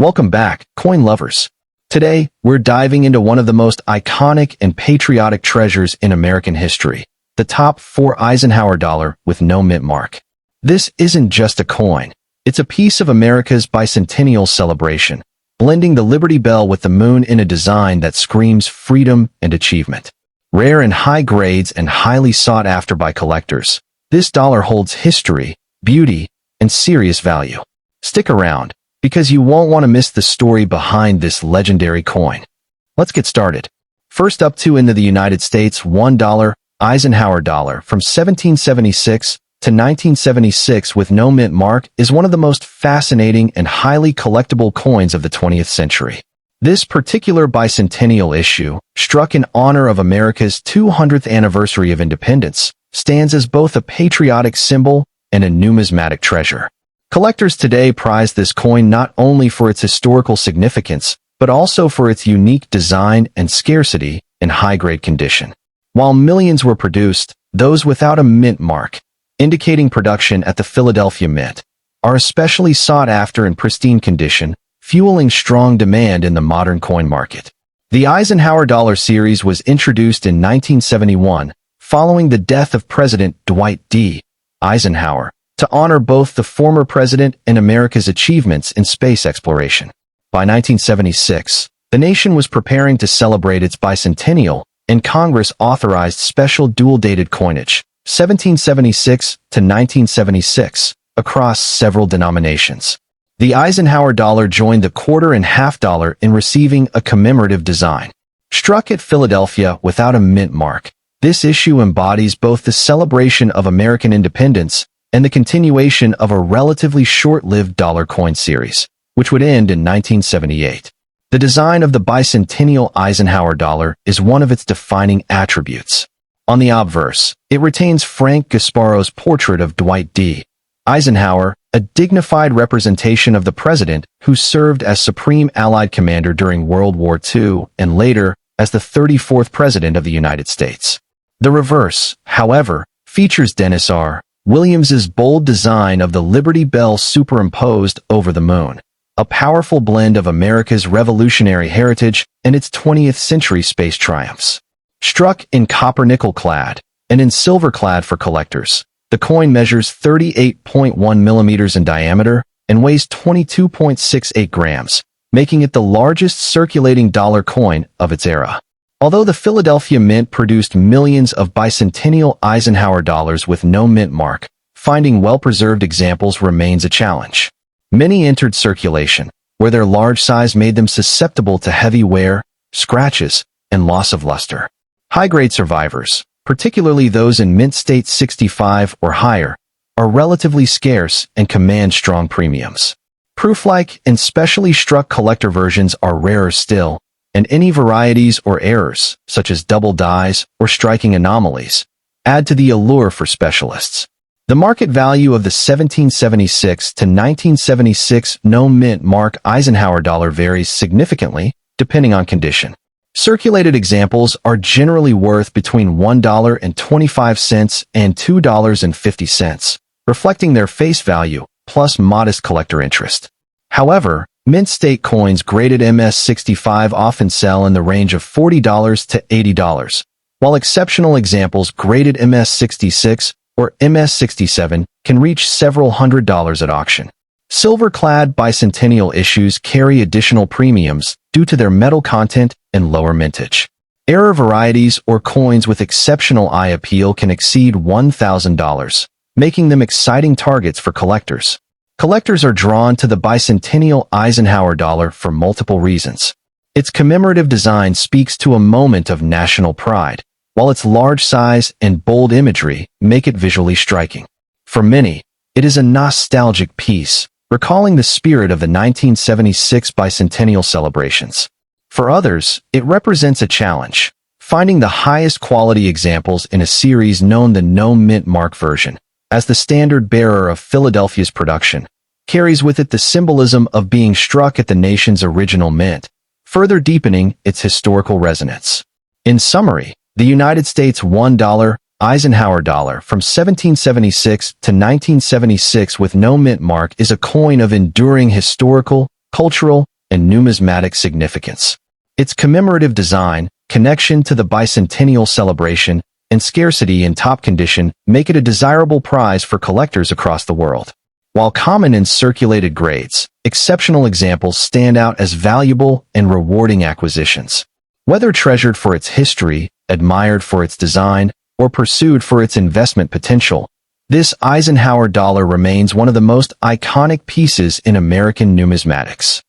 Welcome back, coin lovers. Today, we're diving into one of the most iconic and patriotic treasures in American history, the top 4 Eisenhower dollar with no mint mark. This isn't just a coin. It's a piece of America's bicentennial celebration, blending the Liberty Bell with the moon in a design that screams freedom and achievement. Rare in high grades and highly sought after by collectors, this dollar holds history, beauty, and serious value. Stick around, because you won't want to miss the story behind this legendary coin. Let's get started. First up into the United States, $1 Eisenhower dollar from 1776 to 1976 with no mint mark is one of the most fascinating and highly collectible coins of the 20th century. This particular bicentennial issue, struck in honor of America's 200th anniversary of independence, stands as both a patriotic symbol and a numismatic treasure. Collectors today prize this coin not only for its historical significance, but also for its unique design and scarcity in high-grade condition. While millions were produced, those without a mint mark, indicating production at the Philadelphia Mint, are especially sought after in pristine condition, fueling strong demand in the modern coin market. The Eisenhower dollar series was introduced in 1971, following the death of President Dwight D. Eisenhower, to honor both the former president and America's achievements in space exploration. By 1976, the nation was preparing to celebrate its bicentennial, and Congress authorized special dual-dated coinage, 1776 to 1976, across several denominations. The Eisenhower dollar joined the quarter and half dollar in receiving a commemorative design. Struck at Philadelphia without a mint mark, this issue embodies both the celebration of American independence and the continuation of a relatively short-lived dollar coin series, which would end in 1978. The design of the bicentennial Eisenhower dollar is one of its defining attributes. On the obverse, it retains Frank Gasparo's portrait of Dwight D. Eisenhower, a dignified representation of the president who served as Supreme Allied Commander during World War II and later as the 34th President of the United States. The reverse, however, features Dennis R. Williams's bold design of the Liberty Bell superimposed over the moon, a powerful blend of America's revolutionary heritage and its 20th century space triumphs. Struck in copper-nickel clad and in silver clad for collectors, the coin measures 38.1 millimeters in diameter and weighs 22.68 grams, making it the largest circulating dollar coin of its era. Although the Philadelphia Mint produced millions of bicentennial Eisenhower dollars with no mint mark, finding well-preserved examples remains a challenge. Many entered circulation, where their large size made them susceptible to heavy wear, scratches, and loss of luster. High-grade survivors, particularly those in mint state 65 or higher, are relatively scarce and command strong premiums. Proof-like and specially struck collector versions are rarer still, and any varieties or errors, such as double dies or striking anomalies, add to the allure for specialists. The market value of the 1776 to 1976 no mint mark Eisenhower dollar varies significantly, depending on condition. Circulated examples are generally worth between $1.25 and $2.50, reflecting their face value, plus modest collector interest. However, mint state coins graded MS-65 often sell in the range of $40 to $80, while exceptional examples graded MS-66 or MS-67 can reach several $100s at auction. Silver-clad bicentennial issues carry additional premiums due to their metal content and lower mintage. Error varieties or coins with exceptional eye appeal can exceed $1,000, making them exciting targets for collectors. Collectors are drawn to the bicentennial Eisenhower dollar for multiple reasons. Its commemorative design speaks to a moment of national pride, while its large size and bold imagery make it visually striking. For many, it is a nostalgic piece, recalling the spirit of the 1976 bicentennial celebrations. For others, it represents a challenge, finding the highest quality examples in a series known the no mint mark version, as the standard bearer of Philadelphia's production, carries with it the symbolism of being struck at the nation's original mint, further deepening its historical resonance. In summary, the United States $1 Eisenhower dollar from 1776 to 1976 with no mint mark is a coin of enduring historical, cultural, and numismatic significance. Its commemorative design, connection to the bicentennial celebration, and scarcity in top condition make it a desirable prize for collectors across the world. While common in circulated grades, exceptional examples stand out as valuable and rewarding acquisitions. Whether treasured for its history, admired for its design, or pursued for its investment potential, this Eisenhower dollar remains one of the most iconic pieces in American numismatics.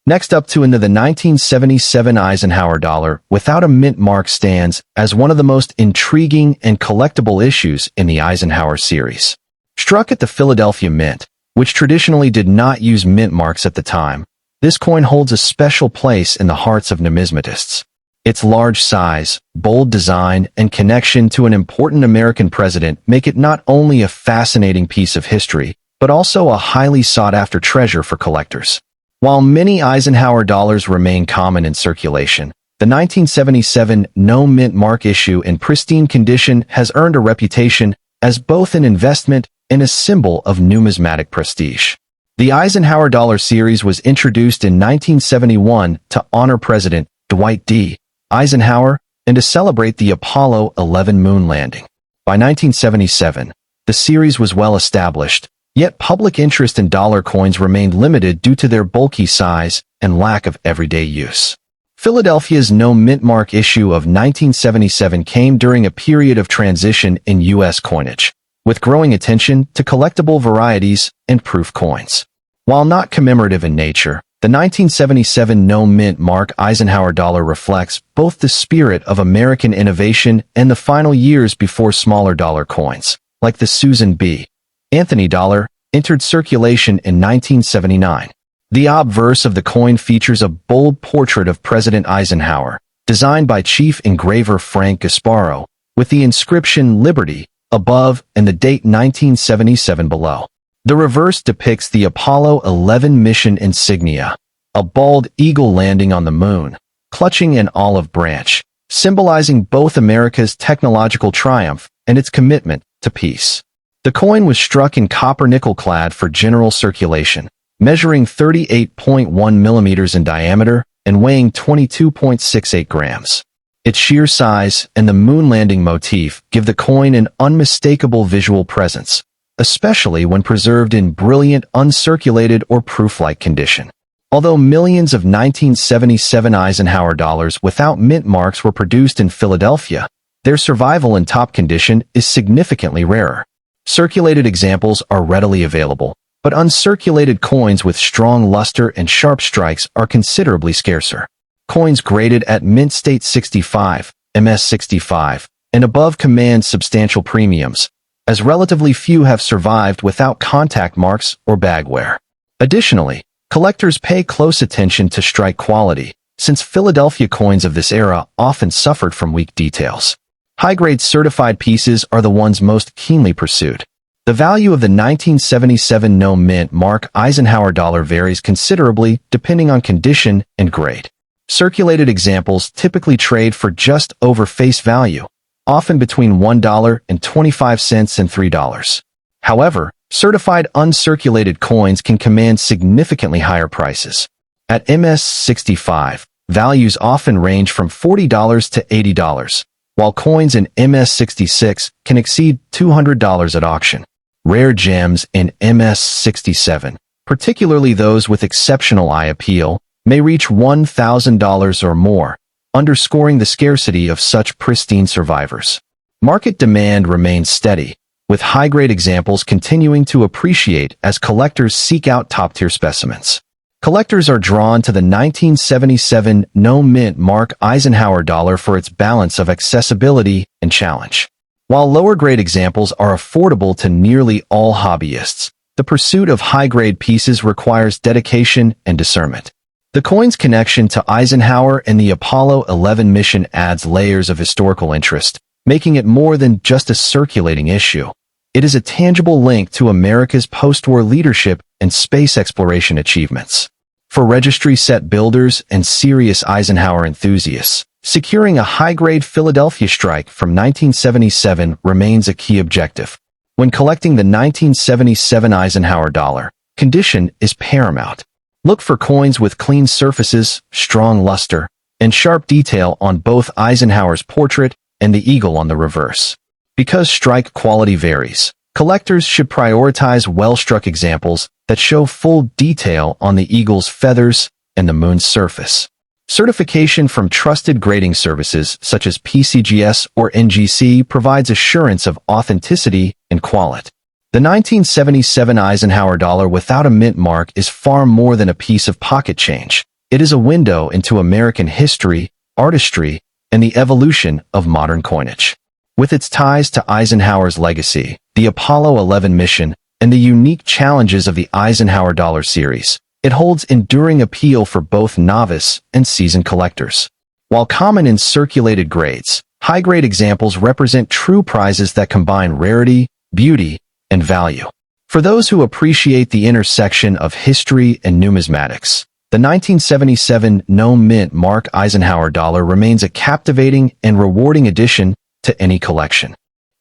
Next up to into the 1977 Eisenhower dollar without a mint mark stands as one of the most intriguing and collectible issues in the Eisenhower series. Struck at the Philadelphia Mint, which traditionally did not use mint marks at the time, this coin holds a special place in the hearts of numismatists. Its large size, bold design, and connection to an important American president make it not only a fascinating piece of history, but also a highly sought-after treasure for collectors. While many Eisenhower dollars remain common in circulation, the 1977 no mint mark issue in pristine condition has earned a reputation as both an investment and a symbol of numismatic prestige. The Eisenhower dollar series was introduced in 1971 to honor President Dwight D. Eisenhower and to celebrate the Apollo 11 moon landing. By 1977, the series was well established, yet public interest in dollar coins remained limited due to their bulky size and lack of everyday use. Philadelphia's no mint mark issue of 1977 came during a period of transition in U.S. coinage, with growing attention to collectible varieties and proof coins. While not commemorative in nature, the 1977 no mint mark Eisenhower dollar reflects both the spirit of American innovation and the final years before smaller dollar coins, like the Susan B. Anthony dollar, entered circulation in 1979. The obverse of the coin features a bold portrait of President Eisenhower, designed by chief engraver Frank Gasparo, with the inscription Liberty above and the date 1977 below. The reverse depicts the Apollo 11 mission insignia, a bald eagle landing on the moon, clutching an olive branch, symbolizing both America's technological triumph and its commitment to peace. The coin was struck in copper-nickel clad for general circulation, measuring 38.1 millimeters in diameter and weighing 22.68 grams. Its sheer size and the moon landing motif give the coin an unmistakable visual presence, especially when preserved in brilliant uncirculated or proof-like condition. Although millions of 1977 Eisenhower dollars without mint marks were produced in Philadelphia, their survival in top condition is significantly rarer. Circulated examples are readily available, but uncirculated coins with strong luster and sharp strikes are considerably scarcer. Coins graded at mint state 65, MS 65, and above command substantial premiums, as relatively few have survived without contact marks or bagware. Additionally, collectors pay close attention to strike quality, since Philadelphia coins of this era often suffered from weak details. High-grade certified pieces are the ones most keenly pursued. The value of the 1977 no mint mark Eisenhower dollar varies considerably depending on condition and grade. Circulated examples typically trade for just over face value, often between $1.25 and $3. However, certified uncirculated coins can command significantly higher prices. At MS 65, values often range from $40 to $80, while coins in MS 66 can exceed $200 at auction. Rare gems in MS 67, particularly those with exceptional eye appeal, may reach $1,000 or more, underscoring the scarcity of such pristine survivors. Market demand remains steady, with high-grade examples continuing to appreciate as collectors seek out top-tier specimens. Collectors are drawn to the 1977 no mint mark Eisenhower dollar for its balance of accessibility and challenge. While lower-grade examples are affordable to nearly all hobbyists, the pursuit of high-grade pieces requires dedication and discernment. The coin's connection to Eisenhower and the Apollo 11 mission adds layers of historical interest, making it more than just a circulating issue. It is a tangible link to America's post-war leadership and space exploration achievements. For registry set builders and serious Eisenhower enthusiasts, securing a high-grade Philadelphia strike from 1977 remains a key objective. When collecting the 1977 Eisenhower dollar, condition is paramount. Look for coins with clean surfaces, strong luster, and sharp detail on both Eisenhower's portrait and the eagle on the reverse. Because strike quality varies, collectors should prioritize well-struck examples that show full detail on the eagle's feathers and the moon's surface. Certification from trusted grading services such as PCGS or NGC provides assurance of authenticity and quality. The 1977 Eisenhower dollar without a mint mark is far more than a piece of pocket change. It is a window into American history, artistry, and the evolution of modern coinage. With its ties to Eisenhower's legacy, the Apollo 11 mission, and the unique challenges of the Eisenhower dollar series, it holds enduring appeal for both novice and seasoned collectors. While common in circulated grades, high-grade examples represent true prizes that combine rarity, beauty, and value. For those who appreciate the intersection of history and numismatics, the 1977 no-mint mark Eisenhower dollar remains a captivating and rewarding addition to any collection.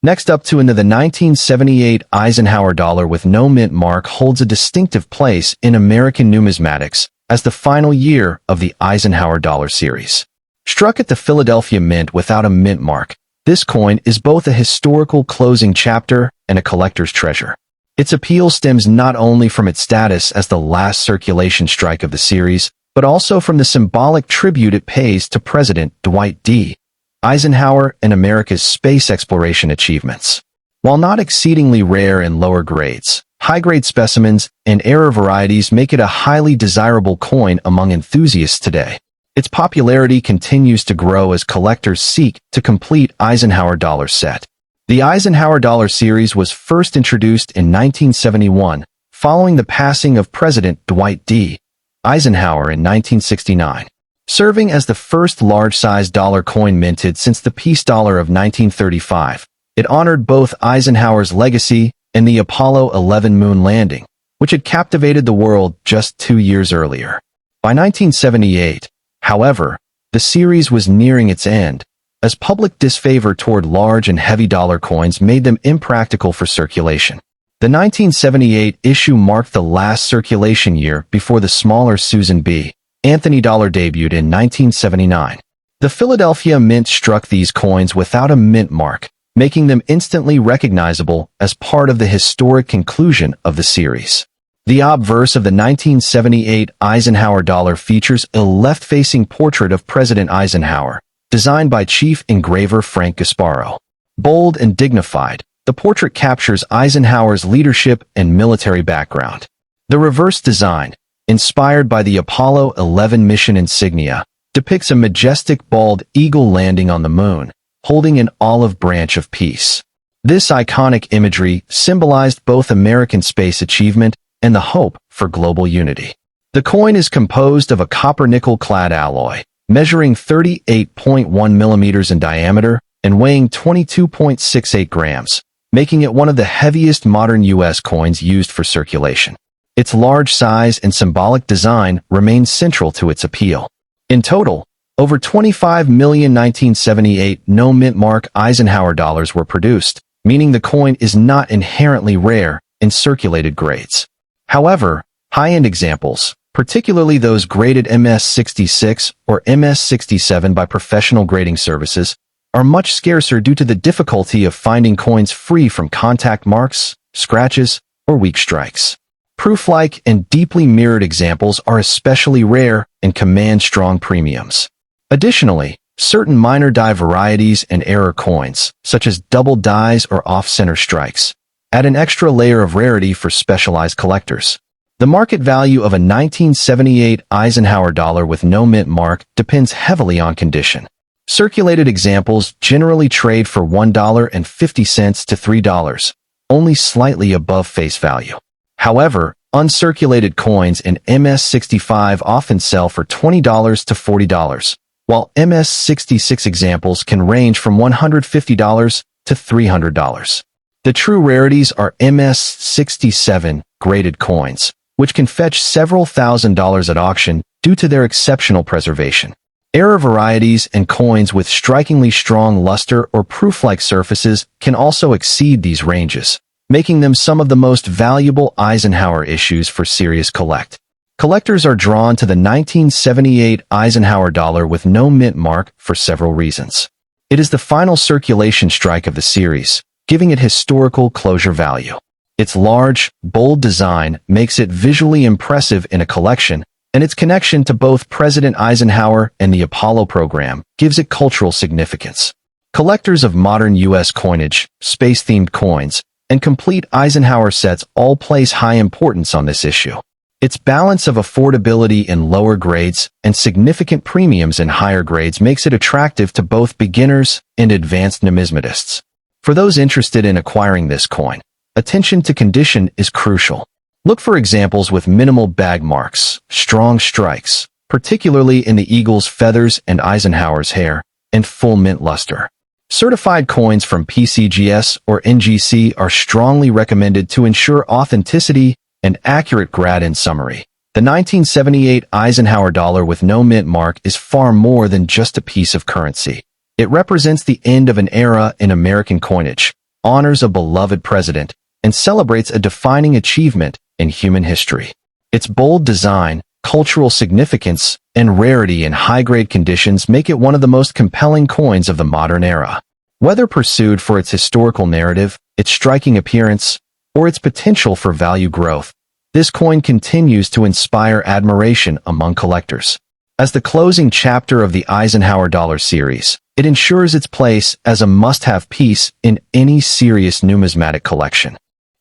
Next up into the 1978 Eisenhower dollar with no mint mark holds a distinctive place in American numismatics as the final year of the Eisenhower dollar series. Struck at the Philadelphia Mint without a mint mark, this coin is both a historical closing chapter and a collector's treasure. Its appeal stems not only from its status as the last circulation strike of the series, but also from the symbolic tribute it pays to President Dwight D. Eisenhower and America's space exploration achievements. While not exceedingly rare in lower grades, high-grade specimens and error varieties make it a highly desirable coin among enthusiasts today. Its popularity continues to grow as collectors seek to complete Eisenhower dollar set. The Eisenhower dollar series was first introduced in 1971, following the passing of President Dwight D. Eisenhower in 1969. Serving as the first large-sized dollar coin minted since the peace dollar of 1935, it honored both Eisenhower's legacy and the Apollo 11 moon landing, which had captivated the world just 2 years earlier. By 1978, however, the series was nearing its end, as public disfavor toward large and heavy dollar coins made them impractical for circulation. The 1978 issue marked the last circulation year before the smaller Susan B. Anthony dollar debuted in 1979. The Philadelphia Mint struck these coins without a mint mark, making them instantly recognizable as part of the historic conclusion of the series. The obverse of the 1978 Eisenhower dollar features a left-facing portrait of President Eisenhower, designed by Chief Engraver Frank Gasparo. Bold and dignified, the portrait captures Eisenhower's leadership and military background. The reverse design, inspired by the Apollo 11 mission insignia, depicts a majestic bald eagle landing on the moon, holding an olive branch of peace. This iconic imagery symbolized both American space achievement and the hope for global unity. The coin is composed of a copper-nickel-clad alloy, measuring 38.1 millimeters in diameter and weighing 22.68 grams, making it one of the heaviest modern U.S. coins used for circulation. Its large size and symbolic design remain central to its appeal. In total, over 25 million 1978 no-mint mark Eisenhower dollars were produced, meaning the coin is not inherently rare in circulated grades. However, high-end examples, particularly those graded MS66 or MS67 by professional grading services, are much scarcer due to the difficulty of finding coins free from contact marks, scratches, or weak strikes. Proof-like and deeply mirrored examples are especially rare and command strong premiums. Additionally, certain minor die varieties and error coins, such as double dies or off-center strikes, add an extra layer of rarity for specialized collectors. The market value of a 1978 Eisenhower dollar with no mint mark depends heavily on condition. Circulated examples generally trade for $1.50 to $3, only slightly above face value. However, uncirculated coins in MS65 often sell for $20 to $40, while MS66 examples can range from $150 to $300. The true rarities are MS67 graded coins, which can fetch several $1,000s at auction due to their exceptional preservation. Error varieties and coins with strikingly strong luster or proof-like surfaces can also exceed these ranges, making them some of the most valuable Eisenhower issues for serious collect. Collectors are drawn to the 1978 Eisenhower dollar with no mint mark for several reasons. It is the final circulation strike of the series, giving it historical closure value. Its large, bold design makes it visually impressive in a collection, and its connection to both President Eisenhower and the Apollo program gives it cultural significance. Collectors of modern U.S. coinage, space-themed coins, and complete Eisenhower sets all place high importance on this issue. Its balance of affordability in lower grades and significant premiums in higher grades makes it attractive to both beginners and advanced numismatists. For those interested in acquiring this coin, attention to condition is crucial. Look for examples with minimal bag marks, strong strikes, particularly in the eagle's feathers and Eisenhower's hair, and full mint luster. Certified coins from PCGS or NGC are strongly recommended to ensure authenticity and accurate grad. In summary, the 1978 Eisenhower dollar with no mint mark is far more than just a piece of currency. It represents the end of an era in American coinage, honors a beloved president, and celebrates a defining achievement in human history. Its bold design, cultural significance, and rarity in high-grade conditions make it one of the most compelling coins of the modern era. Whether pursued for its historical narrative, its striking appearance, or its potential for value growth, this coin continues to inspire admiration among collectors. As the closing chapter of the Eisenhower dollar series, it ensures its place as a must-have piece in any serious numismatic collection.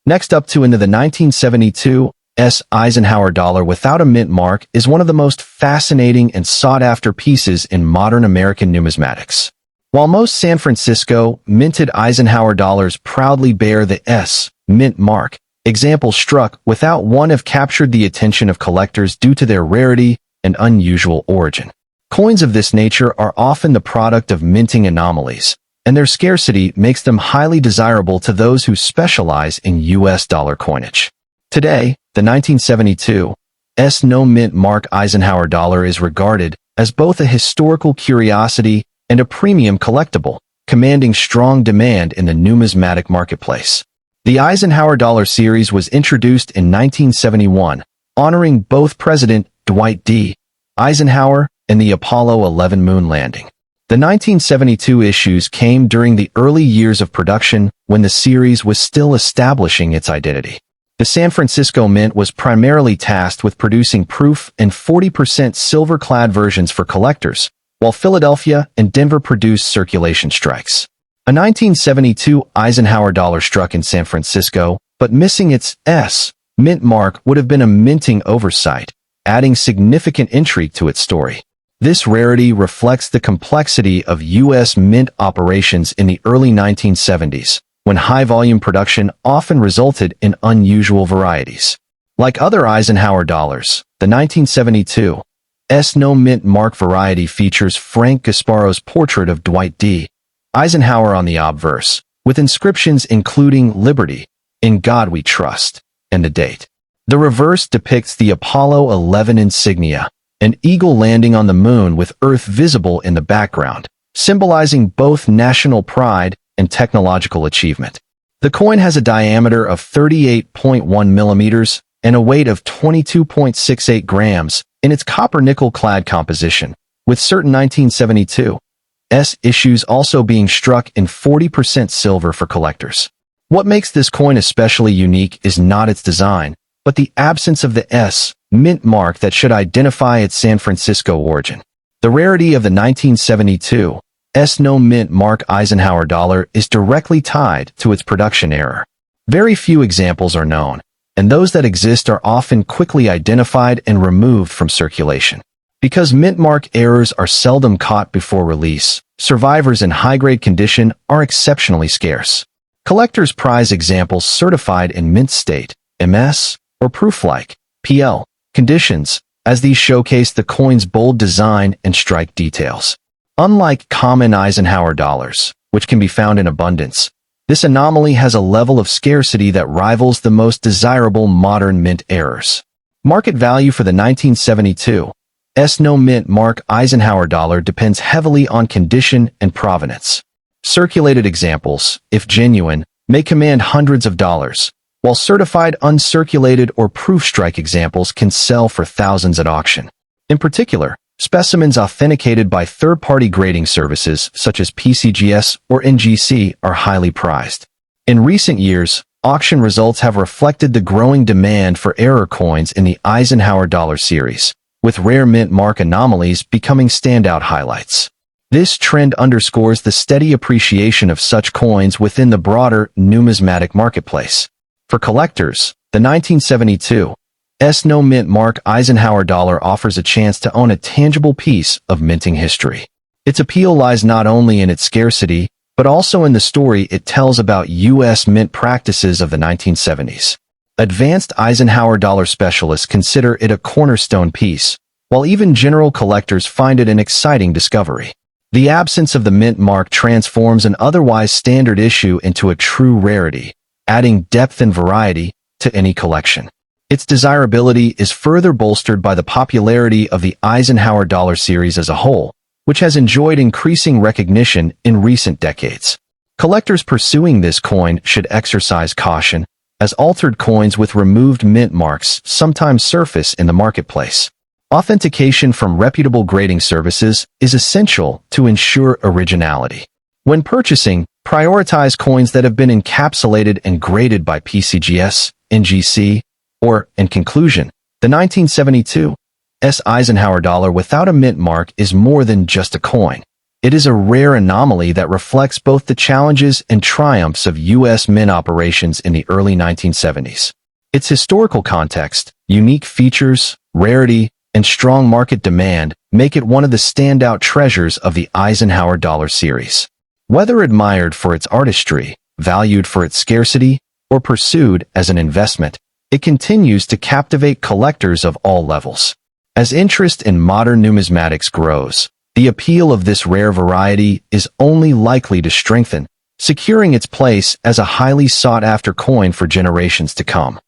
Next up into the 1972 Eisenhower dollar without a mint mark is one of the most fascinating and sought-after pieces in modern American numismatics. While most San Francisco minted Eisenhower dollars proudly bear the S mint mark, examples struck without one have captured the attention of collectors due to their rarity and unusual origin. Coins of this nature are often the product of minting anomalies, and their scarcity makes them highly desirable to those who specialize in U.S. dollar coinage. Today, the 1972 no mint mark Eisenhower dollar is regarded as both a historical curiosity and a premium collectible, commanding strong demand in the numismatic marketplace. The Eisenhower dollar series was introduced in 1971, honoring both President Dwight D. Eisenhower and the Apollo 11 moon landing. The 1972 issues came during the early years of production when the series was still establishing its identity. The San Francisco Mint was primarily tasked with producing proof and 40% silver-clad versions for collectors, while Philadelphia and Denver produced circulation strikes. A 1972 Eisenhower dollar struck in San Francisco, but missing its S mint mark would have been a minting oversight, adding significant intrigue to its story. This rarity reflects the complexity of U.S. mint operations in the early 1970s, when high-volume production often resulted in unusual varieties. Like other Eisenhower dollars, the 1972 no mint mark variety features Frank Gasparo's portrait of Dwight D. Eisenhower on the obverse, with inscriptions including Liberty, In God We Trust, and the date. The reverse depicts the Apollo 11 insignia, an eagle landing on the moon with Earth visible in the background, symbolizing both national pride and technological achievement. The coin has a diameter of 38.1 millimeters and a weight of 22.68 grams in its copper-nickel-clad composition, with certain 1972 issues also being struck in 40% silver for collectors. What makes this coin especially unique is not its design, but the absence of the S mint mark that should identify its San Francisco origin. The rarity of the 1972 no mint mark Eisenhower dollar is directly tied to its production error. Very few examples are known, and those that exist are often quickly identified and removed from circulation. Because mint mark errors are seldom caught before release, survivors in high-grade condition are exceptionally scarce. Collectors prize examples certified in mint state, MS, or proof-like, PL, conditions, as these showcase the coin's bold design and strike details. Unlike common Eisenhower dollars, which can be found in abundance, this anomaly has a level of scarcity that rivals the most desirable modern mint errors. Market value for the 1972 no mint mark Eisenhower dollar depends heavily on condition and provenance. Circulated examples, if genuine, may command hundreds of dollars, while certified uncirculated or proof-strike examples can sell for thousands at auction. In particular, specimens authenticated by third-party grading services such as PCGS or NGC are highly prized. In recent years, auction results have reflected the growing demand for error coins in the Eisenhower Dollar series, with rare mint mark anomalies becoming standout highlights. This trend underscores the steady appreciation of such coins within the broader numismatic marketplace. For collectors, the 1972 no mint mark Eisenhower dollar offers a chance to own a tangible piece of minting history. Its appeal lies not only in its scarcity, but also in the story it tells about U.S. mint practices of the 1970s. Advanced Eisenhower dollar specialists consider it a cornerstone piece, while even general collectors find it an exciting discovery. The absence of the mint mark transforms an otherwise standard issue into a true rarity, adding depth and variety to any collection. Its desirability is further bolstered by the popularity of the Eisenhower dollar series as a whole, which has enjoyed increasing recognition in recent decades. Collectors pursuing this coin should exercise caution, as altered coins with removed mint marks sometimes surface in the marketplace. Authentication from reputable grading services is essential to ensure originality. When purchasing, prioritize coins that have been encapsulated and graded by PCGS, NGC, or, in conclusion, the 1972 Eisenhower dollar without a mint mark is more than just a coin. It is a rare anomaly that reflects both the challenges and triumphs of U.S. mint operations in the early 1970s. Its historical context, unique features, rarity, and strong market demand make it one of the standout treasures of the Eisenhower dollar series. Whether admired for its artistry, valued for its scarcity, or pursued as an investment, it continues to captivate collectors of all levels. As interest in modern numismatics grows, the appeal of this rare variety is only likely to strengthen, securing its place as a highly sought-after coin for generations to come.